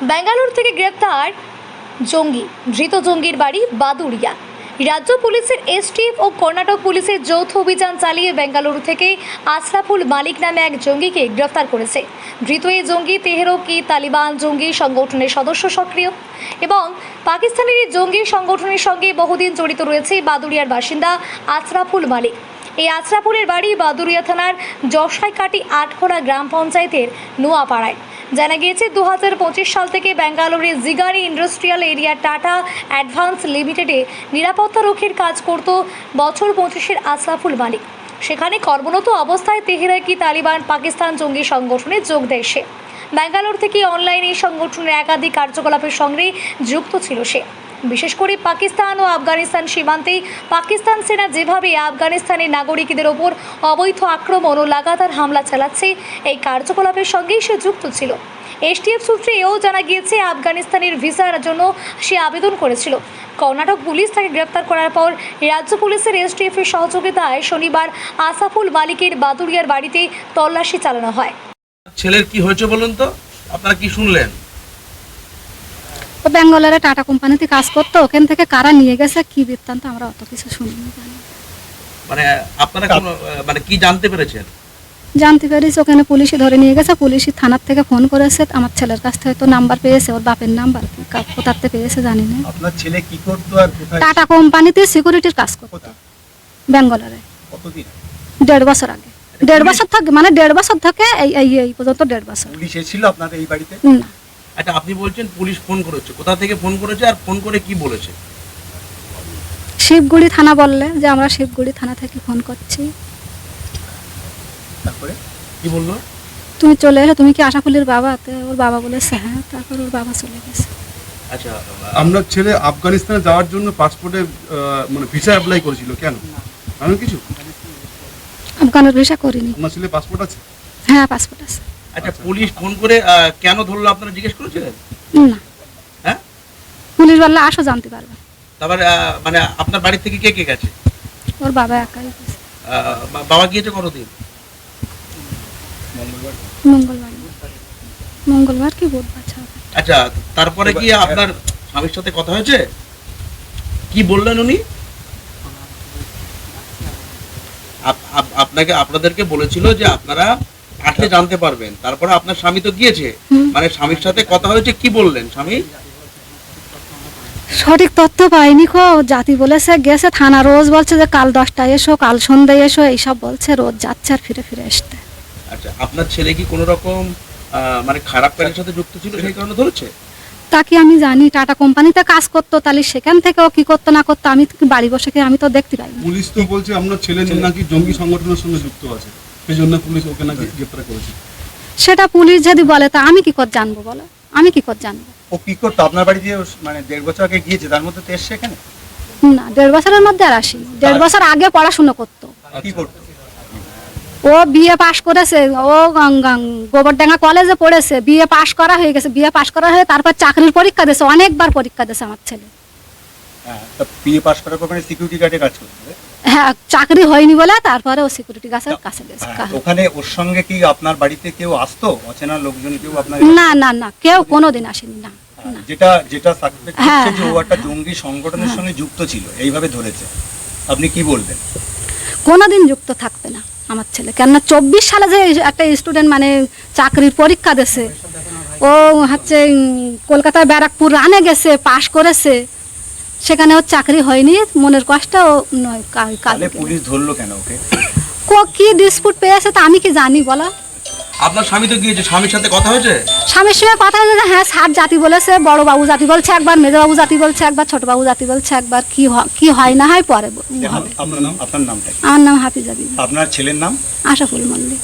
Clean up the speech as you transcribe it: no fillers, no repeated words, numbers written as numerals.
বেঙ্গালুরু থেকে গ্রেপ্তার জঙ্গি। ধৃত জঙ্গির বাড়ি বাদুড়িয়া। রাজ্য পুলিশের এসটিএফ ও কর্ণাটক পুলিশের যৌথ অভিযান চালিয়ে বেঙ্গালুরু থেকে আশরাফুল মালিক নামে এক জঙ্গিকে গ্রেফতার করেছে। ধৃত এই জঙ্গি তেহরিক-ই তালিবান জঙ্গি সংগঠনের সদস্য সক্রিয় এবং পাকিস্তানের এই জঙ্গি সংগঠনের সঙ্গে বহুদিন জড়িত রয়েছে বাদুড়িয়ার বাসিন্দা আশরাফুল মালিক। এই আশরাফুলের বাড়ি বাদুড়িয়া থানার জশাইকাটি আটখোলা গ্রাম পঞ্চায়েতের নোয়াপাড়ায়। জানা গিয়েছে 2025 সাল থেকে বেঙ্গালুরুর জিগারি ইন্ডাস্ট্রিয়াল এরিয়া টাটা অ্যাডভান্স লিমিটেডে নিরাপত্তা রক্ষীর কাজ করত বছর 25-এর আশরাফুল মালিক। সেখানে কর্মরত অবস্থায় তেহরিক-ই তালিবান পাকিস্তান জঙ্গি সংগঠনে যোগ দেয় সে। বেঙ্গালুরু থেকে অনলাইনে সংগঠনের একাধিক কার্যকলাপের সঙ্গে যুক্ত ছিল সে। বিশেষ করে পাকিস্তান ও আফগানিস্তান সীমান্তে পাকিস্তান সেনা যেভাবে আফগানিস্তানের নাগরিকদের ওপর অবৈধ আক্রমণ ও লাগাতার হামলা চালাচ্ছে, এই কার্যকলাপের সঙ্গেই সে যুক্ত ছিল। এসটিএফ সূত্রে এও জানা গিয়েছে আফগানিস্তানের ভিসার জন্য সে আবেদন করেছিল। কর্ণাটক পুলিশ তাকে গ্রেপ্তার করার পর রাজ্য পুলিশের এসটিএফের সহযোগিতায় শনিবার আশরাফুল মালিকের বাদুড়িয়ার বাড়িতে তল্লাশি চালানো হয়। ছেলের কি হয়েছে বলুন তো, আপনারা কি শুনলেন? ও বেঙ্গলের টাটা কোম্পানিতে কাজ করতো, ওখান থেকে কারা নিয়ে গেছে কি বৃত্তান্ত আমরা অত কিছু শুনিনি। মানে আপনারা মানে কি জানতে পেরেছেন? জানতে পেরেছি ওখানে পুলিশে ধরে নিয়ে গেছে। পুলিশি থানার থেকে ফোন করেছে, আমার ছেলের কাছ থেকে তো নাম্বার পেয়েছে, ওর বাপের নাম্বার কোথাতে পেয়েছে জানি না। আপনার ছেলে কি করতো আর কোথায়? টাটা কোম্পানিতে সিকিউরিটির কাজ করতো বেঙ্গলের। কতদিন? 1.5 বছর আগে। 1.5 বছর থাকে, মানে 1.5 বছর থেকে এই পর্যন্ত 1.5 বছর। পুলিশ এসেছিল আপনাদের এই বাড়িতে? না। আচ্ছা, আপনি বলছেন পুলিশ ফোন করেছে, কোথা থেকে ফোন করেছে আর ফোন করে কি বলেছে? শিবগুড়ি থানা বললে যে আমরা শিবগুড়ি থানা থেকে ফোন করছি। তারপরে কি বললো? তুমি চলে এসো, তুমি কি আশাফুলের বাবা? ওর বাবা বলেছে হ্যাঁ। তারপর ওর বাবা চলে গেছে। আচ্ছা, আপনার ছেলে আফগানিস্তানে যাওয়ার জন্য পাসপোর্টে মানে ভিসা অ্যাপ্লাই করেছিল কেন? আমি কিছু আফগানের ভিসা করিনি। আপনার ছেলে পাসপোর্ট আছে? হ্যাঁ, পাসপোর্ট আছে। আচ্ছা, পুলিশ ফোন করে কেন ধরলো আপনারা জিজ্ঞেস করেছিলেন? না, হ্যাঁ, পুলিশ বললে আসো জানতে পারবে। তারপরে মানে আপনার বাড়ি থেকে কে কে গেছে? ওর বাবা একাই গেছে। বাবা গিয়েছে কতদিন? মঙ্গলবার কি বুধবার ছাড়া। আচ্ছা, তারপরে কি আপনার স্বামীর সাথে কথা হয়েছে? কি বললেন উনি? আপনাদেরকে বলেছিল যে আপনারা আসলে জানতে পারবেন। তারপরে আপনার স্বামী তো গিয়েছে, মানে স্বামীর সাথে কথা হয়েছে, কি বললেন স্বামী? সঠিক তথ্য পাইনি। জাতি বলেছে গেছে থানা, রোজ বলছে যে কাল 10টায় এসো, কাল সন্ধ্যায় এসো, এইসব বলছে। রোজ যাচ্ছে আর ফিরে ফিরে আসতে। আচ্ছা, আপনার ছেলে কি কোনো রকম মানে খারাপ কাজের সাথে যুক্ত ছিল, সেই কারণে ধরেছে? তা কি আমি জানি? টাটা কোম্পানিতে কাজ করতো, তাহলে সেখান থেকে ও কি করতো না করতো আমি বাড়ি বসে আমি তো দেখতে পাইনি। পুলিশ তো বলছে আপনার ছেলে নাকি জঙ্গি সংগঠনের সঙ্গে যুক্ত আছে, সেই জন্য পুলিশ ওকে নাকি গ্রেফতার করেছে। সেটা পুলিশ যদি বলে তা আমি কি করে জানবো বলো? আমি কি করে জানবো? ও কি করতো আপনার বাড়ি দিয়ে? মানে 1.5 বছর আগে গিয়েছে, তার মধ্যে তো এসছে এখানে? না, 1.5 বছরের মধ্যে আর আসি। 1.5 বছর আগে পড়াশুনো করতো। কি করতো? ও বিএ পাশ করেছে, ও গোবরডাঙ্গা কলেজে পড়েছে, বিএ পাশ করা হয়ে গেছে। বিএ পাশ করা হয়ে তারপর চাকরির পরীক্ষা দিয়েছে, অনেকবার পরীক্ষা দিয়েছে আমার ছেলে। হ্যাঁ, তা বিএ পাস করার পর সিকিউরিটি গার্ডে কাজ করতো? হ্যাঁ, চাকরি হয়নি বলে তারপরে ও সিকিউরিটি গার্ডের কাছে গেছে। ওখানে ওর সঙ্গে কি আপনার বাড়িতে কেউ আসতো? অচেনা লোকজন কেউ আপনার? না না না, কেউ কোনোদিন আসেনি। না, যেটা সাসপেক্ট হচ্ছে যে ও একটা জঙ্গি সংগঠনের সঙ্গে যুক্ত ছিল, এইভাবে ধরেছে। আপনি কি বলবেন? কোনোদিন যুক্ত থাকবে না আমার ছেলে। কেননা 24 সালে যে একটা স্টুডেন্ট মানে চাকরির পরীক্ষা দিয়েছে, ও হচ্ছে কলকাতায় ব্যারাকপুর রানে গেছে, পাশ করেছে, সেখানে ওর চাকরি হয়নি। মনের কষ্ট ও নয়। পুলিশ ধরলো কেন ওকে? কি ডিসপুট পেয়েছে তা আমি কি জানি বলো? আপনার স্বামী তো গিয়েছে, স্বামীর সাথে কথা হয়েছে? স্বামীর সঙ্গে কথা হয়েছে, হ্যাঁ, 7 জাতি বলেছে। বড় বাবু জাতি বলছে একবার, মেজো বাবু জাতি বলছে একবার, ছোট বাবু জাতি বলছে একবার। কি হয় না হয় পরে। আপনার নামটা কি? আমার নাম হাফিজা বিবি। আপনার ছেলের নাম? আশাফুল মল্লিক।